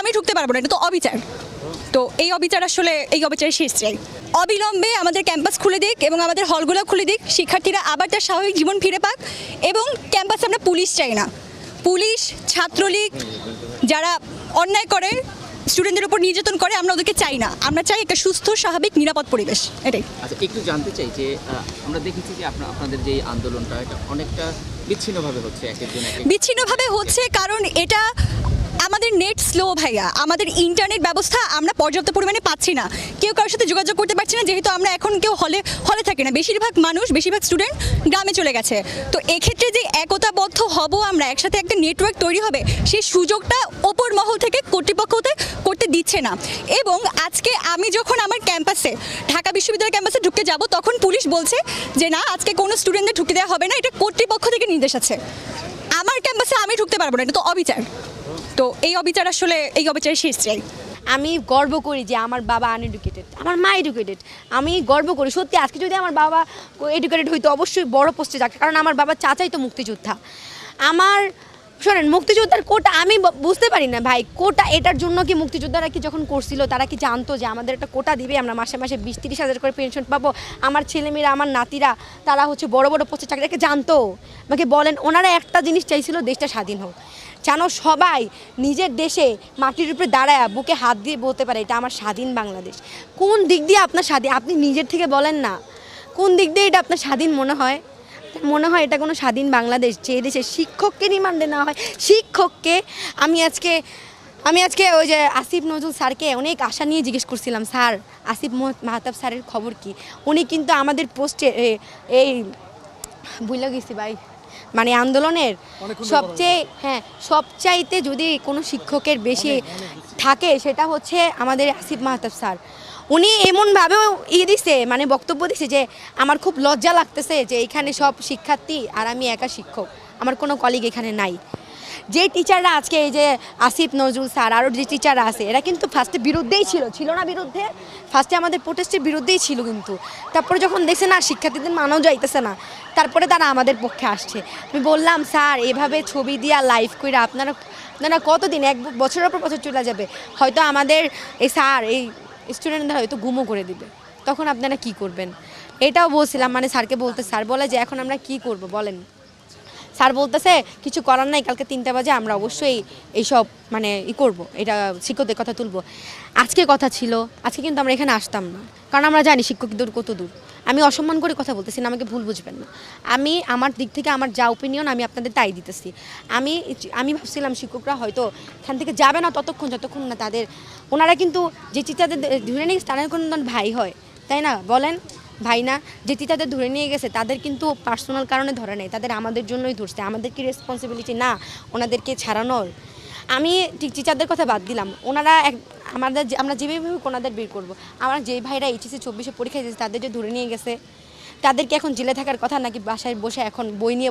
আমি ঢুকতে পারবো না, এটা তো অবিচার। তো এই অবিচার আসলে এই অবিচারের শেষ চাই। অবিলম্বে আমাদের ক্যাম্পাস খুলে দিক এবং আমাদের হলগুলো খুলে দিক, শিক্ষার্থীরা আবার তার স্বাভাবিক জীবন ফিরে পাক। এবং ক্যাম্পাসে আমরা পুলিশ চাই না, পুলিশ ছাত্রলীগ যারা অন্যায় করে স্টুডেন্টদের উপর নির্যাতন করে আমরা ওদেরকে চাই না, আমরা চাই একটা সুস্থ স্বাভাবিক নিরাপদ পরিবেশ, এটাই। আচ্ছা, একটু জানতে চাই যে আমরা দেখেছি যে আপনাদের যে আন্দোলনটা এটা অনেকটা বিচ্ছিন্নভাবে হচ্ছে, বিচ্ছিন্নভাবে হচ্ছে কারণ এটা আমাদের নেট স্লো ভাইয়া, আমাদের ইন্টারনেট ব্যবস্থা আমরা পর্যাপ্ত পরিমাণে পাচ্ছি না, কেউ কারোর সাথে যোগাযোগ করতে পারছি না, যেহেতু আমরা এখন কেউ হলে থাকি না, বেশিরভাগ মানুষ বেশিরভাগ স্টুডেন্ট গ্রামে চলে গেছে। তো এক্ষেত্রে যে একতাবদ্ধ হব আমরা, একসাথে একটা নেটওয়ার্ক তৈরি হবে, সেই সুযোগটা ওপর মহল থেকে কর্তৃপক্ষতে করতে দিচ্ছে না। এবং আজকে আমি যখন আমার ক্যাম্পাসে ঢাকা বিশ্ববিদ্যালয় ক্যাম্পাসে ঢুকতে যাব, তখন পুলিশ বলছে যে না, আজকে কোনো স্টুডেন্টদের ঢুকতে দেওয়া হবে না, এটা কর্তৃপক্ষ থেকে নির্দেশ আছে। আমার ক্যাম্পাসে আমি ঢুকতে পারবো না, এটা তো অবিচার। তো এই অবিচার আসলে এই অবিচারের শেষ চাই। আমি গর্ব করি যে আমার বাবা আনএডুকেটেড, আমার মা এডুকেটেড। আমি গর্ব করি সত্যি, আজকে যদি আমার বাবা এডুকেটেড হইতো অবশ্যই বড় পোস্টে যাক, কারণ আমার বাবা চাচাই তো মুক্তিযোদ্ধা। আমার শোনেন, মুক্তিযোদ্ধার কোটা আমি বুঝতে পারি না ভাই, কোটা এটার জন্য কি মুক্তিযোদ্ধারা কি যখন করছিল তারা কি জানতো যে আমাদের একটা কোটা দিবে, আমরা মাসে মাসে 20-30 হাজার করে পেনশন পাবো, আমার ছেলেমেয়েরা আমার নাতিরা তারা হচ্ছে বড় বড় পোস্টে চাকরিটাকে জানতো? আমাকে বলেন, ওনারা একটা জিনিস চাইছিল, দেশটা স্বাধীন হোক। জানো, সবাই নিজের দেশে মাটির উপরে দাঁড়ায় বুকে হাত দিয়ে বলতে পারে এটা আমার স্বাধীন বাংলাদেশ। কোন দিক দিয়ে আপনার স্বাধীন, আপনি নিজের থেকে বলেন না, কোন দিক দিয়ে এটা আপনার স্বাধীন মনে হয়? মনে হয় এটা কোনো স্বাধীন বাংলাদেশ যে দেশে শিক্ষককে রিমান্ডে নেওয়া হয়। শিক্ষককে আমি আজকে ওই যে আসিফ নজরুল স্যারকে অনেক আশা নিয়ে জিজ্ঞেস করছিলাম, স্যার আসিফ মাহতাব স্যারের খবর কি? উনি কিন্তু আমাদের পোস্টে এই ভুলে গেছি ভাই, মানে আন্দোলনের সবচাইতে যদি কোনো শিক্ষকের বেশি থাকে সেটা হচ্ছে আমাদের আসিফ মাহতাব স্যার। উনি এমনভাবেও দিছে, মানে বক্তব্য দিছে যে আমার খুব লজ্জা লাগতেছে যে এখানে সব শিক্ষার্থী আর আমি একা শিক্ষক, আমার কোনো কলিগ এখানে নাই। যে টিচাররা আজকে এই যে আসিফ নজরুল স্যার আরও যে টিচাররা আছে এরা কিন্তু ফার্স্টে বিরুদ্ধেই ছিল না বিরুদ্ধে, ফার্স্টে আমাদের প্রোটেস্টের বিরুদ্ধেই ছিল, কিন্তু তারপরে যখন দেখছে না শিক্ষার্থীদের মানাও যাইতেছে না, তারপরে তারা আমাদের পক্ষে আসছে। আমি বললাম, স্যার এভাবে ছবি দিয়া লাইভ করে আপনারা কতদিন, এক বছরের পর বছর চলে যাবে, হয়তো আমাদের এই স্যার এই স্টুডেন্টরা হয়তো গুমও করে দিবে, তখন আপনারা কি করবেন? এটাও বলছিলাম, মানে স্যারকে বলতে, স্যার বলে যে এখন আমরা কি করব বলেন? স্যার বলতেছে কিছু করার নাই, কালকে 3টা বাজে আমরা অবশ্যই এইসব মানে করবো, এটা শিক্ষকদের কথা তুলবো। আজকে কথা ছিল, আজকে কিন্তু আমরা এখানে আসতাম না, কারণ আমরা জানি শিক্ষক দূর কত দূর। আমি অসম্মান করে কথা বলতেছি না, আমাকে ভুল বুঝবেন না। আমি আমার দিক থেকে আমার যা ওপিনিয়ন আমি আপনাদের তাই দিতেছি। আমি ভাবছিলাম শিক্ষকরা হয়তো এখান থেকে যাবে না যতক্ষণ না তাদের, ওনারা কিন্তু যে টিচারদের ধরে নিয়ে তাদের কোনো ভাই হয়, তাই না বলেন? ভাই না, যে টিচারদের ধরে নিয়ে গেছে তাদের কিন্তু পার্সোনাল কারণে ধরে নেই, তাদের আমাদের জন্যই ধরছে। আমাদের কি রেসপন্সিবিলিটি না ওনাদেরকে ছাড়ানোর? আমি টিচারদের কথা বাদ দিলাম, ওনারা আমরা যেভাবে ওনাদের বের করবো। আমরা যেই ভাইরা এইচএসসি 24-এ পরীক্ষা দিয়েছে তাদের যে ধরে নিয়ে গেছে, তাদেরকে এখন জেলে থাকার কথা নাকি বাসায় বসে এখন বই নিয়ে